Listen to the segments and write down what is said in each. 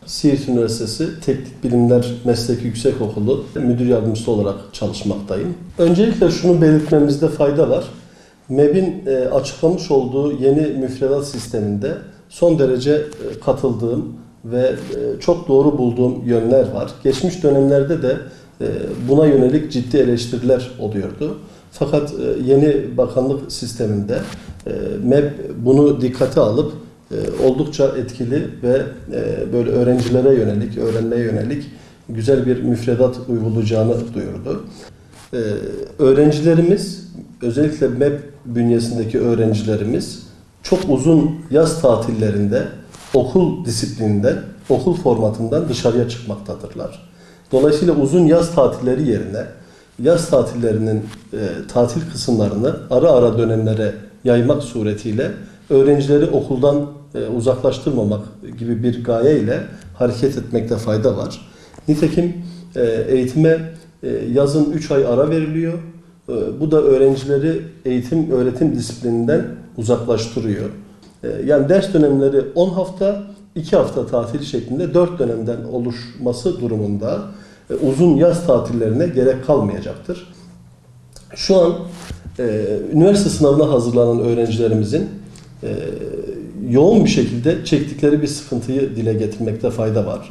Siirt Üniversitesi Teknik Bilimler Meslek Yüksekokulu müdür yardımcısı olarak çalışmaktayım. Öncelikle şunu belirtmemizde fayda var. MEB'in açıklamış olduğu yeni müfredat sisteminde son derece katıldığım ve çok doğru bulduğum yönler var. Geçmiş dönemlerde de buna yönelik ciddi eleştiriler oluyordu. Fakat yeni bakanlık sisteminde MEB bunu dikkate alıp oldukça etkili ve böyle öğrencilere yönelik, öğrenmeye yönelik güzel bir müfredat uygulayacağını duyurdu. Öğrencilerimiz, özellikle MEB bünyesindeki öğrencilerimiz çok uzun yaz tatillerinde okul disiplininden, okul formatından dışarıya çıkmaktadırlar. Dolayısıyla uzun yaz tatilleri yerine yaz tatillerinin tatil kısımlarını ara ara dönemlere yaymak suretiyle öğrencileri okuldan uzaklaştırmamak gibi bir gaye ile hareket etmekte fayda var. Nitekim eğitime yazın 3 ay ara veriliyor. Bu da öğrencileri eğitim, öğretim disiplininden uzaklaştırıyor. Yani ders dönemleri 10 hafta, 2 hafta tatil şeklinde 4 dönemden oluşması durumunda uzun yaz tatillerine gerek kalmayacaktır. Şu an üniversite sınavına hazırlanan öğrencilerimizin yoğun bir şekilde çektikleri bir sıkıntıyı dile getirmekte fayda var.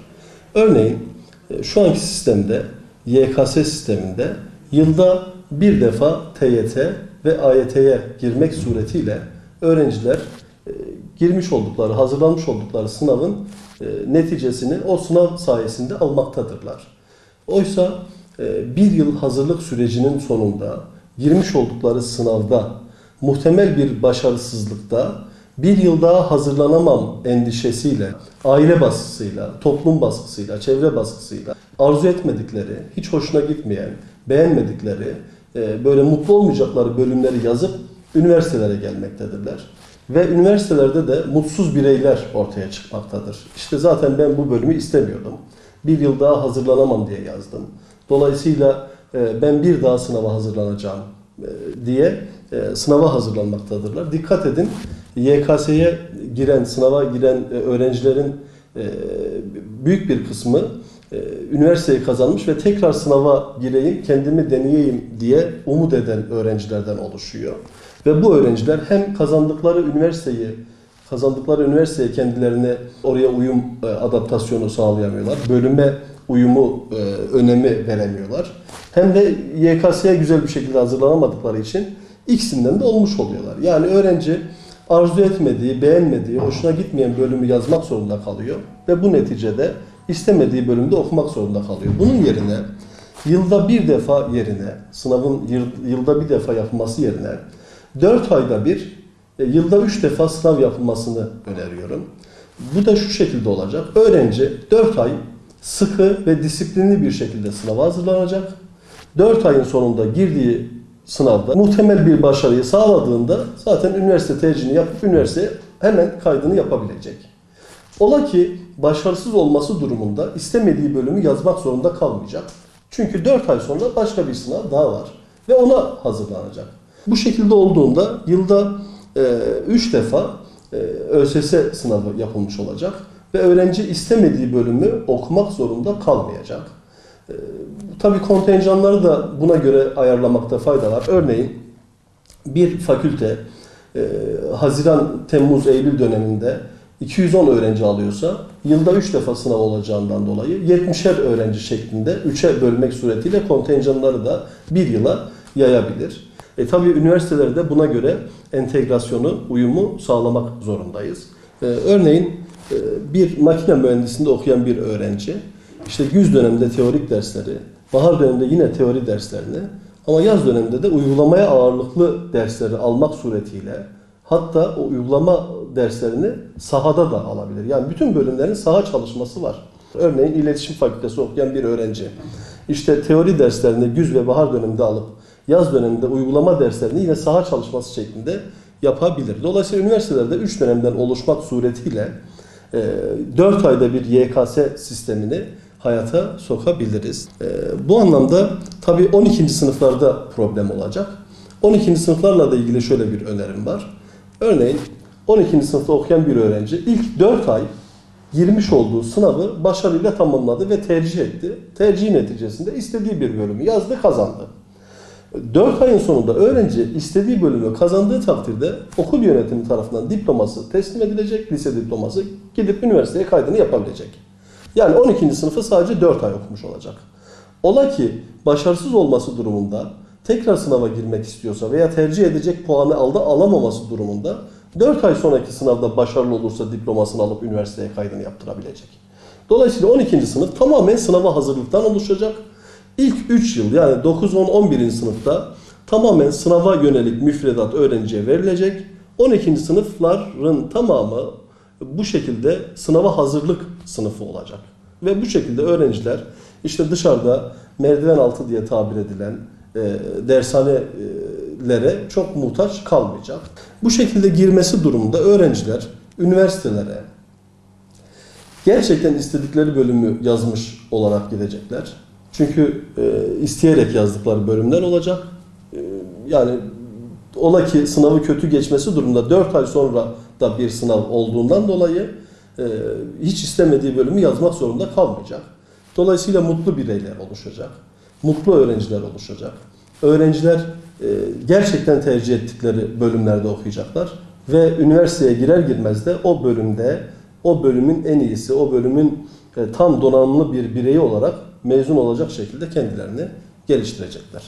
Örneğin şu anki sistemde, YKS sisteminde yılda bir defa TYT ve AYT'ye girmek suretiyle öğrenciler girmiş oldukları, hazırlanmış oldukları sınavın neticesini o sınav sayesinde almaktadırlar. Oysa bir yıl hazırlık sürecinin sonunda girmiş oldukları sınavda muhtemel bir başarısızlıkta bir yıl daha hazırlanamam endişesiyle, aile baskısıyla, toplum baskısıyla, çevre baskısıyla arzu etmedikleri, hiç hoşuna gitmeyen, beğenmedikleri, böyle mutlu olmayacakları bölümleri yazıp üniversitelere gelmektedirler. Ve üniversitelerde de mutsuz bireyler ortaya çıkmaktadır. İşte zaten ben bu bölümü istemiyordum. Bir yıl daha hazırlanamam diye yazdım. Dolayısıyla ben bir daha sınava hazırlanacağım diye sınava hazırlanmaktadırlar. Dikkat edin, YKS'ye giren, sınava giren öğrencilerin büyük bir kısmı üniversiteyi kazanmış ve tekrar sınava gireyim, kendimi deneyeyim diye umut eden öğrencilerden oluşuyor. Ve bu öğrenciler hem kazandıkları üniversiteye kendilerine oraya uyum adaptasyonu sağlayamıyorlar. Bölüme uyumu, önemi veremiyorlar. Hem de YKS'ye güzel bir şekilde hazırlanamadıkları için ikisinden de olmuş oluyorlar. Yani öğrenci arzu etmediği, beğenmediği, hoşuna gitmeyen bölümü yazmak zorunda kalıyor. Ve bu neticede istemediği bölümde okumak zorunda kalıyor. Bunun yerine yılda bir defa yerine, sınavın yılda bir defa yapılması yerine 4 ayda bir, yılda 3 defa sınav yapılmasını öneriyorum. Bu da şu şekilde olacak. Öğrenci 4 ay sıkı ve disiplinli bir şekilde sınava hazırlanacak. 4 ayın sonunda girdiği sınavda muhtemel bir başarıyı sağladığında zaten üniversite tercihini yapıp üniversiteye hemen kaydını yapabilecek. Ola ki başarısız olması durumunda istemediği bölümü yazmak zorunda kalmayacak. Çünkü 4 ay sonra başka bir sınav daha var ve ona hazırlanacak. Bu şekilde olduğunda yılda 3 defa ÖSS sınavı yapılmış olacak ve öğrenci istemediği bölümü okumak zorunda kalmayacak. Tabii kontenjanları da buna göre ayarlamakta fayda var. Örneğin bir fakülte Haziran, Temmuz, Eylül döneminde 210 öğrenci alıyorsa yılda 3 defa sınav olacağından dolayı 70'er öğrenci şeklinde 3'e bölmek suretiyle kontenjanları da bir yıla yayabilir. Tabii üniversitelerde buna göre entegrasyonu, uyumu sağlamak zorundayız. Örneğin bir makine mühendisliğinde okuyan bir öğrenci işte güz döneminde teorik dersleri, bahar döneminde yine teori derslerini ama yaz döneminde de uygulamaya ağırlıklı dersleri almak suretiyle hatta o uygulama derslerini sahada da alabilir. Yani bütün bölümlerin saha çalışması var. Örneğin iletişim fakültesi okuyan bir öğrenci işte teori derslerini güz ve bahar döneminde alıp yaz döneminde uygulama derslerini yine saha çalışması şeklinde yapabilir. Dolayısıyla üniversitelerde 3 dönemden oluşmak suretiyle 4 ayda bir YKS sistemini hayata sokabiliriz. Bu anlamda tabii 12. sınıflarda problem olacak. 12. sınıflarla da ilgili şöyle bir önerim var. Örneğin 12. sınıfta okuyan bir öğrenci ilk 4 ay girmiş olduğu sınavı başarıyla tamamladı ve tercih etti. Tercih neticesinde istediği bir bölümü yazdı, kazandı. 4 ayın sonunda öğrenci istediği bölümü kazandığı takdirde okul yönetimi tarafından diploması teslim edilecek, lise diploması, gidip üniversiteye kaydını yapabilecek. Yani 12. sınıfı sadece 4 ay okumuş olacak. Ola ki başarısız olması durumunda tekrar sınava girmek istiyorsa veya tercih edecek puanı alamaması durumunda 4 ay sonraki sınavda başarılı olursa diplomasını alıp üniversiteye kaydını yaptırabilecek. Dolayısıyla 12. sınıf tamamen sınava hazırlıktan oluşacak. İlk 3 yıl yani 9, 10, 11. sınıfta tamamen sınava yönelik müfredat öğrenciye verilecek. 12. sınıfların tamamı bu şekilde sınava hazırlık sınıfı olacak. Ve bu şekilde öğrenciler işte dışarıda merdiven altı diye tabir edilen dershanelere çok muhtaç kalmayacak. Bu şekilde girmesi durumunda öğrenciler üniversitelere gerçekten istedikleri bölümü yazmış olarak gidecekler. Çünkü isteyerek yazdıkları bölümler olacak. Yani ola ki sınavı kötü geçmesi durumunda 4 ay sonra da bir sınav olduğundan dolayı hiç istemediği bölümü yazmak zorunda kalmayacak. Dolayısıyla mutlu bireyler oluşacak. Mutlu öğrenciler oluşacak. Öğrenciler gerçekten tercih ettikleri bölümlerde okuyacaklar. Ve üniversiteye girer girmez de o bölümde, o bölümün en iyisi, o bölümün tam donanımlı bir bireyi olarak mezun olacak şekilde kendilerini geliştirecekler.